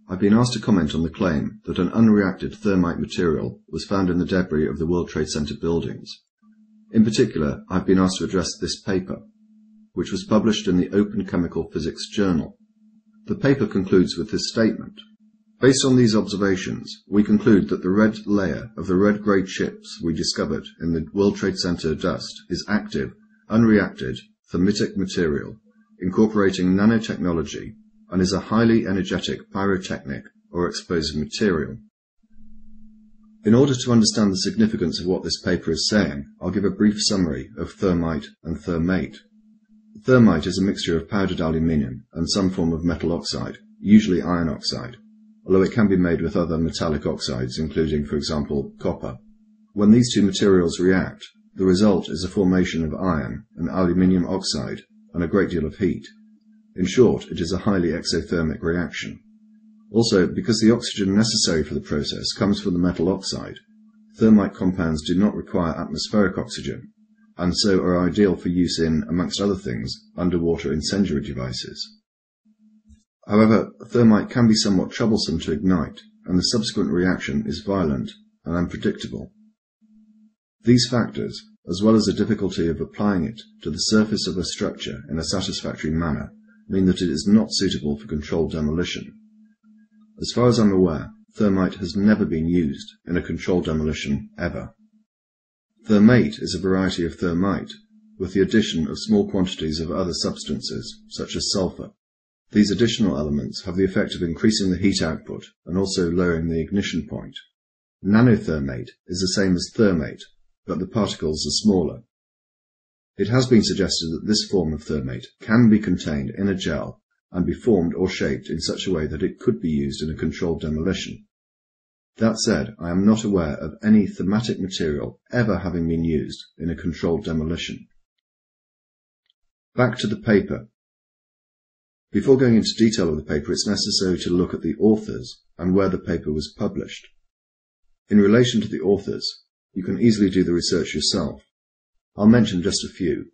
I've been asked to comment on the claim that an unreacted thermite material was found in the debris of the World Trade Center buildings. In particular, I've been asked to address this paper, which was published in the Open Chemical Physics Journal. The paper concludes with this statement. Based on these observations, we conclude that the red layer of the red-grey chips we discovered in the World Trade Center dust is active, unreacted, thermitic material, incorporating nanotechnology, and is a highly energetic pyrotechnic or explosive material. In order to understand the significance of what this paper is saying, I'll give a brief summary of thermite and thermate. Thermite is a mixture of powdered aluminium and some form of metal oxide, usually iron oxide, although it can be made with other metallic oxides, including, for example, copper. When these two materials react, the result is a formation of iron and aluminium oxide and a great deal of heat. In short, it is a highly exothermic reaction. Also, because the oxygen necessary for the process comes from the metal oxide, thermite compounds do not require atmospheric oxygen, and so are ideal for use in, amongst other things, underwater incendiary devices. However, thermite can be somewhat troublesome to ignite, and the subsequent reaction is violent and unpredictable. These factors, as well as the difficulty of applying it to the surface of a structure in a satisfactory manner, mean that it is not suitable for controlled demolition. As far as I'm aware, thermite has never been used in a controlled demolition ever. Thermate is a variety of thermite, with the addition of small quantities of other substances, such as sulfur. These additional elements have the effect of increasing the heat output and also lowering the ignition point. Nanothermate is the same as thermate, but the particles are smaller. It has been suggested that this form of thermate can be contained in a gel and be formed or shaped in such a way that it could be used in a controlled demolition. That said, I am not aware of any thermatic material ever having been used in a controlled demolition. Back to the paper. Before going into detail of the paper, it's necessary to look at the authors and where the paper was published. In relation to the authors, you can easily do the research yourself. I'll mention just a few.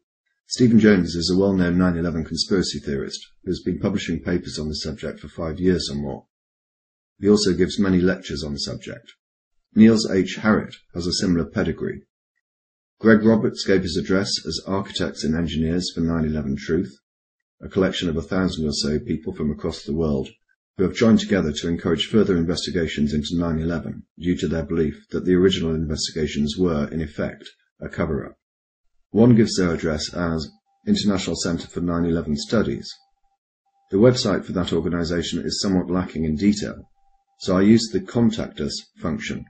Stephen Jones is a well-known 9/11 conspiracy theorist who has been publishing papers on the subject for 5 years or more. He also gives many lectures on the subject. Niels H. Harrit has a similar pedigree. Greg Roberts gave his address as Architects and Engineers for 9/11 Truth, a collection of 1,000 or so people from across the world who have joined together to encourage further investigations into 9/11 due to their belief that the original investigations were, in effect, a cover-up. One gives their address as International Center for 9/11 Studies. The website for that organization is somewhat lacking in detail, so I used the Contact Us function,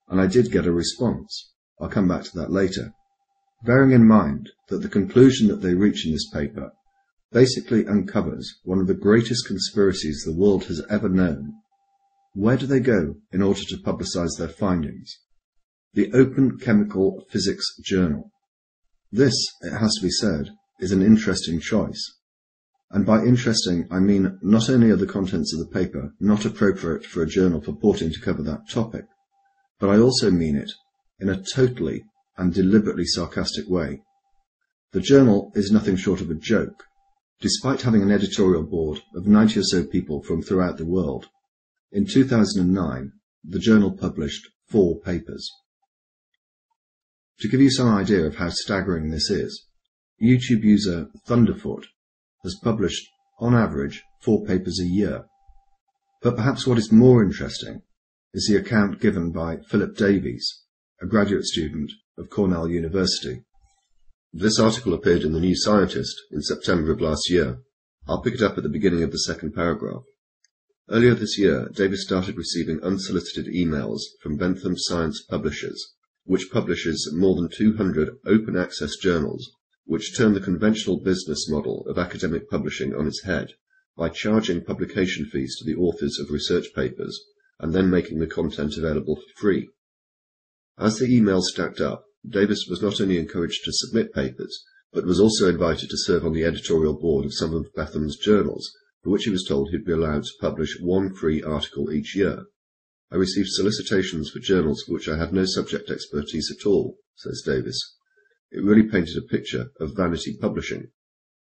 and I did get a response. I'll come back to that later. Bearing in mind that the conclusion that they reach in this paper basically uncovers one of the greatest conspiracies the world has ever known, where do they go in order to publicize their findings? The Open Chemical Physics Journal. This, it has to be said, is an interesting choice. And by interesting, I mean not only are the contents of the paper not appropriate for a journal purporting to cover that topic, but I also mean it in a totally and deliberately sarcastic way. The journal is nothing short of a joke. Despite having an editorial board of 90 or so people from throughout the world, in 2009, the journal published 4 papers. To give you some idea of how staggering this is, YouTube user Thunderfoot has published, on average, 4 papers a year. But perhaps what is more interesting is the account given by Philip Davies, a graduate student of Cornell University. This article appeared in the New Scientist in September of last year. I'll pick it up at the beginning of the second paragraph. Earlier this year, Davies started receiving unsolicited emails from Bentham Science Publishers, which publishes more than 200 open access journals, which turn the conventional business model of academic publishing on its head by charging publication fees to the authors of research papers and then making the content available for free. As the emails stacked up, Davies was not only encouraged to submit papers, but was also invited to serve on the editorial board of some of Bentham's journals, for which he was told he'd be allowed to publish 1 free article each year. I received solicitations for journals for which I had no subject expertise at all, says Davies. It really painted a picture of vanity publishing.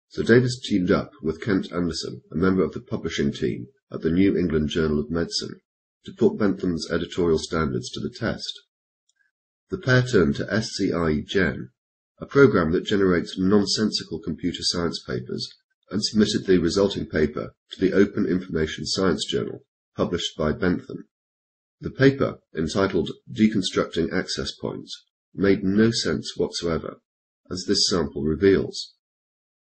So Davis teamed up with Kent Anderson, a member of the publishing team at the New England Journal of Medicine, to put Bentham's editorial standards to the test. The pair turned to FactvsReligion, a program that generates nonsensical computer science papers, and submitted the resulting paper to the Open Information Science Journal, published by Bentham. The paper, entitled Deconstructing Access Points, made no sense whatsoever, as this sample reveals.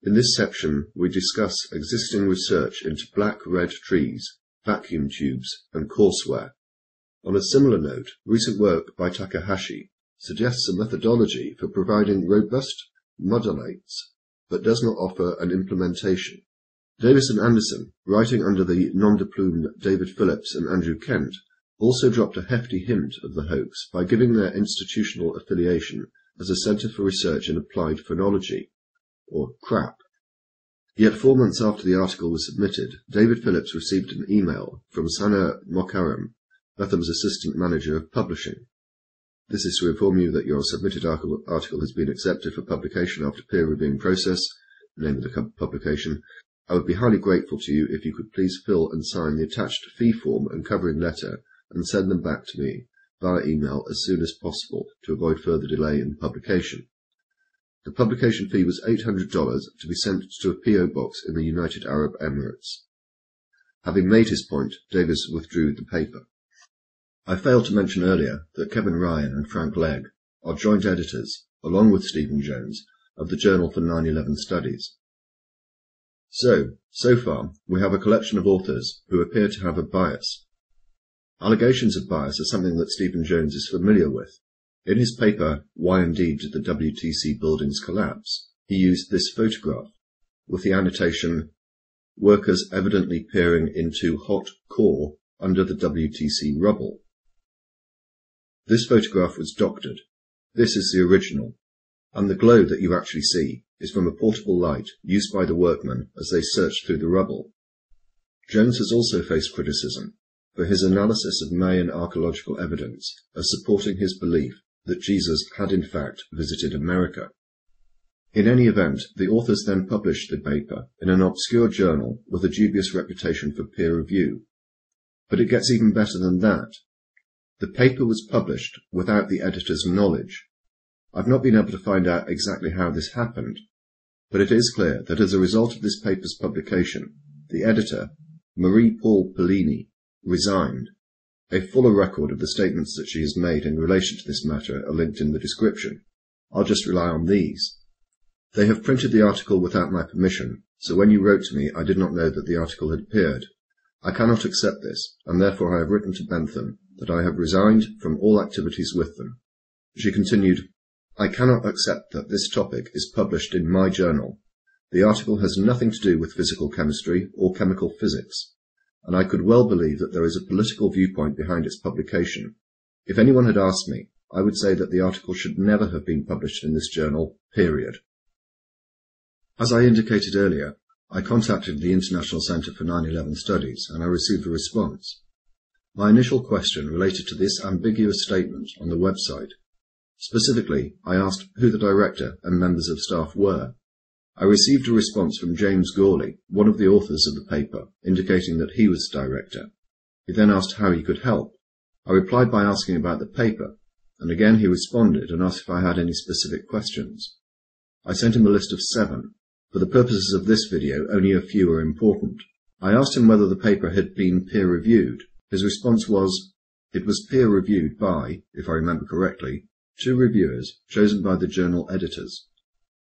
In this section, we discuss existing research into black-red trees, vacuum tubes, and courseware. On a similar note, recent work by Takahashi suggests a methodology for providing robust modulates, but does not offer an implementation. Davis and Anderson, writing under the non-deplumed David Phillips and Andrew Kent, also dropped a hefty hint of the hoax by giving their institutional affiliation as a Centre for Research in Applied Phonology, or CRAP. Yet 4 months after the article was submitted, David Phillips received an email from Sana Mokharam, Bentham's assistant manager of publishing. This is to inform you that your submitted article has been accepted for publication after peer reviewing process, the name of the publication. I would be highly grateful to you if you could please fill and sign the attached fee form and covering letter and send them back to me via email as soon as possible to avoid further delay in publication. The publication fee was $800 to be sent to a P.O. box in the United Arab Emirates. Having made his point, Davis withdrew the paper. I failed to mention earlier that Kevin Ryan and Frank Legg are joint editors, along with Stephen Jones, of the Journal for 9/11 Studies. So far, we have a collection of authors who appear to have a bias. Allegations of bias are something that Stephen Jones is familiar with. In his paper, Why Indeed Did the WTC Buildings Collapse?, he used this photograph, with the annotation, workers evidently peering into hot core under the WTC rubble. This photograph was doctored. This is the original, and the glow that you actually see is from a portable light used by the workmen as they searched through the rubble. Jones has also faced criticism for his analysis of Mayan archaeological evidence as supporting his belief that Jesus had in fact visited America. In any event, the authors then published the paper in an obscure journal with a dubious reputation for peer review. But it gets even better than that. The paper was published without the editor's knowledge. I've not been able to find out exactly how this happened, but it is clear that as a result of this paper's publication, the editor, Marie Paul Pellini, resigned. A fuller record of the statements that she has made in relation to this matter are linked in the description. I'll just rely on these. They have printed the article without my permission, so when you wrote to me I did not know that the article had appeared. I cannot accept this, and therefore I have written to Bentham that I have resigned from all activities with them. She continued, I cannot accept that this topic is published in my journal. The article has nothing to do with physical chemistry or chemical physics, and I could well believe that there is a political viewpoint behind its publication. If anyone had asked me, I would say that the article should never have been published in this journal, period. As I indicated earlier, I contacted the International Centre for 9/11 Studies, and I received a response. My initial question related to this ambiguous statement on the website. Specifically, I asked who the director and members of staff were. I received a response from James Gawley, one of the authors of the paper, indicating that he was director. He then asked how he could help. I replied by asking about the paper, and again he responded and asked if I had any specific questions. I sent him a list of 7. For the purposes of this video, only a few are important. I asked him whether the paper had been peer-reviewed. His response was, it was peer-reviewed by, if I remember correctly, 2 reviewers chosen by the journal editors.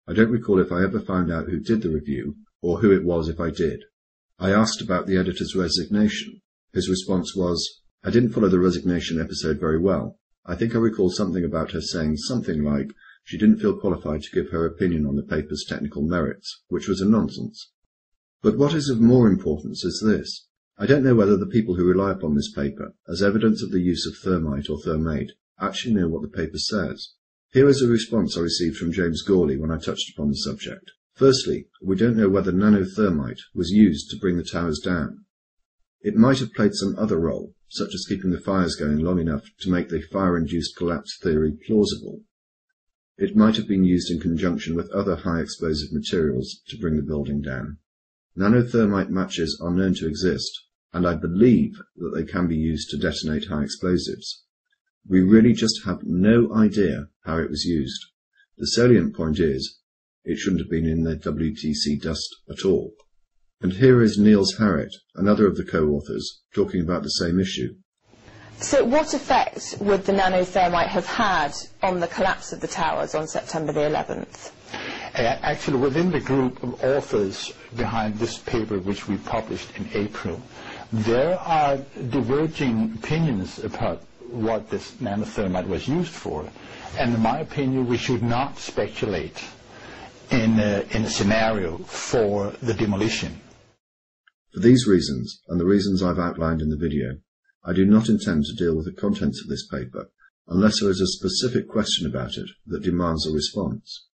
I don't recall if I ever found out who did the review, or who it was if I did. I asked about the editor's resignation. His response was, I didn't follow the resignation episode very well. I think I recall something about her saying something like she didn't feel qualified to give her opinion on the paper's technical merits, which was a nonsense. But what is of more importance is this. I don't know whether the people who rely upon this paper as evidence of the use of thermite or thermate actually know what the paper says. Here is a response I received from James Gawley when I touched upon the subject. Firstly, we don't know whether nanothermite was used to bring the towers down. It might have played some other role, such as keeping the fires going long enough to make the fire-induced collapse theory plausible. It might have been used in conjunction with other high explosive materials to bring the building down. Nanothermite matches are known to exist, and I believe that they can be used to detonate high explosives. We really just have no idea how it was used. The salient point is, it shouldn't have been in the WTC dust at all. And here is Niels Harrit, another of the co-authors, talking about the same issue. So what effect would the nanothermite have had on the collapse of the towers on September the 11th? Actually, within the group of authors behind this paper, which we published in April, there are diverging opinions about what this nanothermite was used for. And in my opinion, we should not speculate in a scenario for the demolition. For these reasons, and the reasons I've outlined in the video, I do not intend to deal with the contents of this paper unless there is a specific question about it that demands a response.